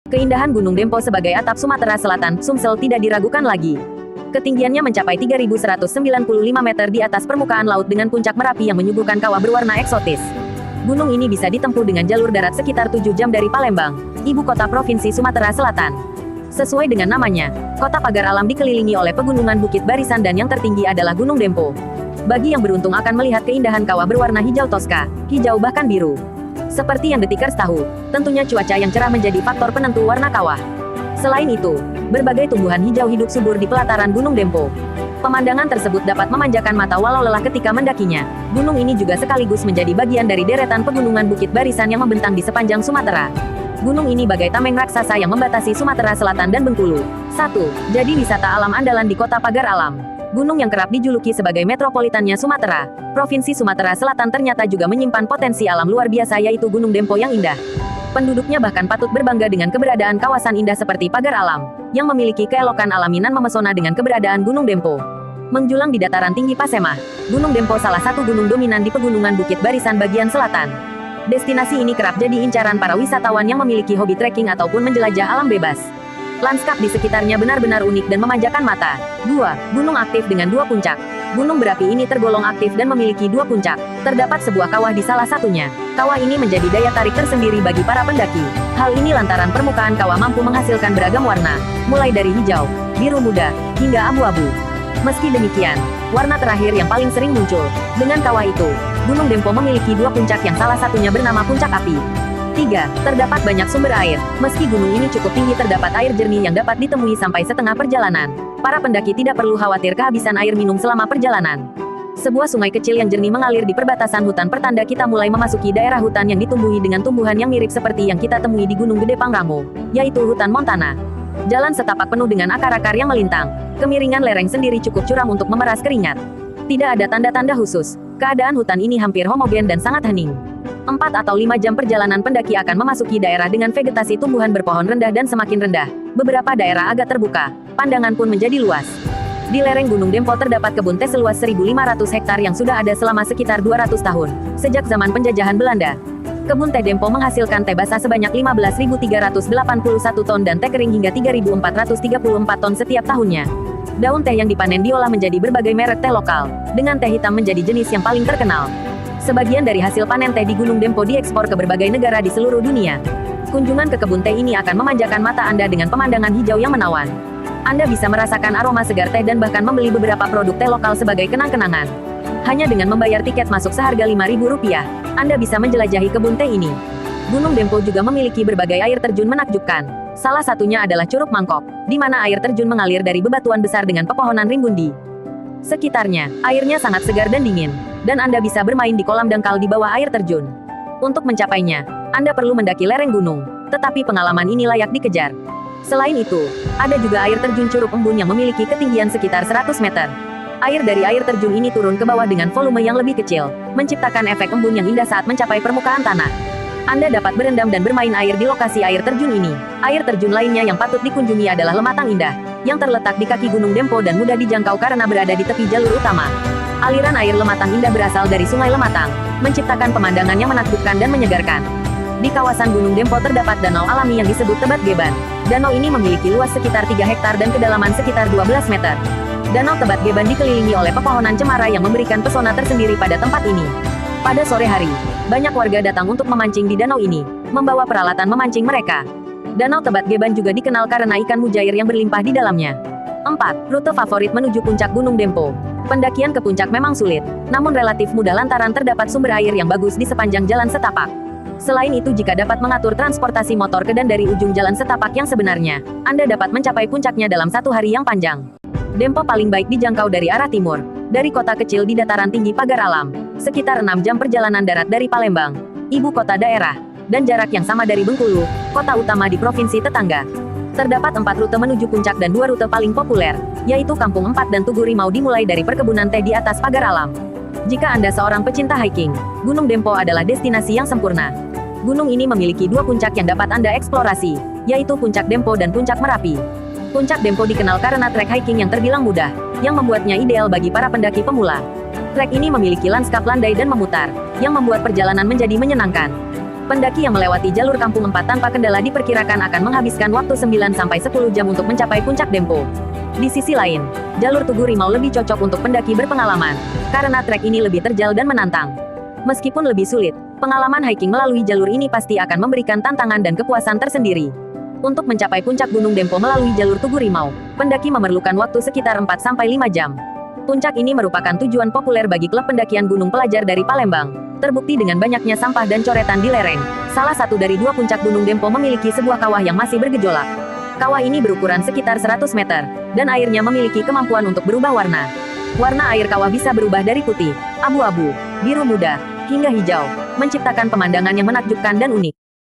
Keindahan Gunung Dempo sebagai atap Sumatera Selatan, Sumsel tidak diragukan lagi. Ketinggiannya mencapai 3.195 meter di atas permukaan laut dengan puncak Merapi yang menyuguhkan kawah berwarna eksotis. Gunung ini bisa ditempuh dengan jalur darat sekitar 7 jam dari Palembang, ibu kota Provinsi Sumatera Selatan. Sesuai dengan namanya, kota pagar alam dikelilingi oleh pegunungan bukit barisan dan yang tertinggi adalah Gunung Dempo. Bagi yang beruntung akan melihat keindahan kawah berwarna hijau toska, hijau bahkan biru. Seperti yang Detikers tahu, tentunya cuaca yang cerah menjadi faktor penentu warna kawah. Selain itu, berbagai tumbuhan hijau hidup subur di pelataran Gunung Dempo. Pemandangan tersebut dapat memanjakan mata walau lelah ketika mendakinya. Gunung ini juga sekaligus menjadi bagian dari deretan pegunungan bukit barisan yang membentang di sepanjang Sumatera. Gunung ini bagai tameng raksasa yang membatasi Sumatera Selatan dan Bengkulu. 1. Jadi wisata alam andalan di kota pagar alam. Gunung yang kerap dijuluki sebagai metropolitannya Sumatera, Provinsi Sumatera Selatan ternyata juga menyimpan potensi alam luar biasa yaitu Gunung Dempo yang indah. Penduduknya bahkan patut berbangga dengan keberadaan kawasan indah seperti pagar alam, yang memiliki keelokan alaminan memesona dengan keberadaan Gunung Dempo. Menjulang di dataran tinggi Pasemah, Gunung Dempo salah satu gunung dominan di pegunungan Bukit Barisan bagian selatan. Destinasi ini kerap jadi incaran para wisatawan yang memiliki hobi trekking ataupun menjelajah alam bebas. Lanskap di sekitarnya benar-benar unik dan memanjakan mata. 2. Gunung aktif dengan 2 puncak. Gunung berapi ini tergolong aktif dan memiliki 2 puncak. Terdapat sebuah kawah di salah satunya. Kawah ini menjadi daya tarik tersendiri bagi para pendaki. Hal ini lantaran permukaan kawah mampu menghasilkan beragam warna, mulai dari hijau, biru muda, hingga abu-abu. Meski demikian, warna terakhir yang paling sering muncul. Dengan kawah itu, Gunung Dempo memiliki 2 puncak yang salah satunya bernama Puncak Api. 3. Terdapat banyak sumber air. Meski gunung ini cukup tinggi terdapat air jernih yang dapat ditemui sampai setengah perjalanan. Para pendaki tidak perlu khawatir kehabisan air minum selama perjalanan. Sebuah sungai kecil yang jernih mengalir di perbatasan hutan pertanda kita mulai memasuki daerah hutan yang ditumbuhi dengan tumbuhan yang mirip seperti yang kita temui di Gunung Gede Pangrango, yaitu hutan montana. Jalan setapak penuh dengan akar-akar yang melintang. Kemiringan lereng sendiri cukup curam untuk memeras keringat. Tidak ada tanda-tanda khusus. Keadaan hutan ini hampir homogen dan sangat hening. 4 atau 5 jam perjalanan pendaki akan memasuki daerah dengan vegetasi tumbuhan berpohon rendah dan semakin rendah. Beberapa daerah agak terbuka, pandangan pun menjadi luas. Di lereng Gunung Dempo terdapat kebun teh seluas 1.500 hektar yang sudah ada selama sekitar 200 tahun, sejak zaman penjajahan Belanda. Kebun teh Dempo menghasilkan teh basah sebanyak 15.381 ton dan teh kering hingga 3.434 ton setiap tahunnya. Daun teh yang dipanen diolah menjadi berbagai merek teh lokal, dengan teh hitam menjadi jenis yang paling terkenal. Sebagian dari hasil panen teh di Gunung Dempo diekspor ke berbagai negara di seluruh dunia. Kunjungan ke kebun teh ini akan memanjakan mata Anda dengan pemandangan hijau yang menawan. Anda bisa merasakan aroma segar teh dan bahkan membeli beberapa produk teh lokal sebagai kenang-kenangan. Hanya dengan membayar tiket masuk seharga Rp5.000, Anda bisa menjelajahi kebun teh ini. Gunung Dempo juga memiliki berbagai air terjun menakjubkan. Salah satunya adalah Curug Mangkok, di mana air terjun mengalir dari bebatuan besar dengan pepohonan rimbun di sekitarnya. Airnya sangat segar dan dingin, dan Anda bisa bermain di kolam dangkal di bawah air terjun. Untuk mencapainya, Anda perlu mendaki lereng gunung, tetapi pengalaman ini layak dikejar. Selain itu, ada juga air terjun Curug Embun yang memiliki ketinggian sekitar 100 meter. Air dari air terjun ini turun ke bawah dengan volume yang lebih kecil, menciptakan efek embun yang indah saat mencapai permukaan tanah. Anda dapat berendam dan bermain air di lokasi air terjun ini. Air terjun lainnya yang patut dikunjungi adalah Lematang Indah, yang terletak di kaki Gunung Dempo dan mudah dijangkau karena berada di tepi jalur utama. Aliran air Lematang Indah berasal dari Sungai Lematang, menciptakan pemandangan yang menakjubkan dan menyegarkan. Di kawasan Gunung Dempo terdapat danau alami yang disebut Tebat Geban. Danau ini memiliki luas sekitar 3 hektar dan kedalaman sekitar 12 meter. Danau Tebat Geban dikelilingi oleh pepohonan cemara yang memberikan pesona tersendiri pada tempat ini. Pada sore hari, banyak warga datang untuk memancing di danau ini, membawa peralatan memancing mereka. Danau Tebat Geban juga dikenal karena ikan mujair yang berlimpah di dalamnya. 4. Rute favorit menuju puncak Gunung Dempo. Pendakian ke puncak memang sulit, namun relatif mudah lantaran terdapat sumber air yang bagus di sepanjang jalan setapak. Selain itu jika dapat mengatur transportasi motor ke dan dari ujung jalan setapak yang sebenarnya, Anda dapat mencapai puncaknya dalam 1 hari yang panjang. Dempo paling baik dijangkau dari arah timur, dari kota kecil di dataran tinggi pagar alam, sekitar 6 jam perjalanan darat dari Palembang, ibu kota daerah, dan jarak yang sama dari Bengkulu, kota utama di provinsi tetangga. Terdapat 4 rute menuju puncak dan 2 rute paling populer, yaitu Kampung 4 dan Tugu Rimau dimulai dari perkebunan teh di atas pagar alam. Jika Anda seorang pecinta hiking, Gunung Dempo adalah destinasi yang sempurna. Gunung ini memiliki 2 puncak yang dapat Anda eksplorasi, yaitu Puncak Dempo dan Puncak Merapi. Puncak Dempo dikenal karena trek hiking yang terbilang mudah, yang membuatnya ideal bagi para pendaki pemula. Trek ini memiliki lanskap landai dan memutar, yang membuat perjalanan menjadi menyenangkan. Pendaki yang melewati jalur Kampung 4 tanpa kendala diperkirakan akan menghabiskan waktu 9-10 jam untuk mencapai puncak Dempo. Di sisi lain, jalur Tugu Rimau lebih cocok untuk pendaki berpengalaman, karena trek ini lebih terjal dan menantang. Meskipun lebih sulit, pengalaman hiking melalui jalur ini pasti akan memberikan tantangan dan kepuasan tersendiri. Untuk mencapai puncak Gunung Dempo melalui jalur Tugu Rimau, pendaki memerlukan waktu sekitar 4-5 jam. Puncak ini merupakan tujuan populer bagi klub pendakian gunung pelajar dari Palembang. Terbukti dengan banyaknya sampah dan coretan di lereng. Salah satu dari 2 puncak Gunung Dempo memiliki sebuah kawah yang masih bergejolak. Kawah ini berukuran sekitar 100 meter, dan airnya memiliki kemampuan untuk berubah warna. Warna air kawah bisa berubah dari putih, abu-abu, biru muda, hingga hijau, menciptakan pemandangan yang menakjubkan dan unik.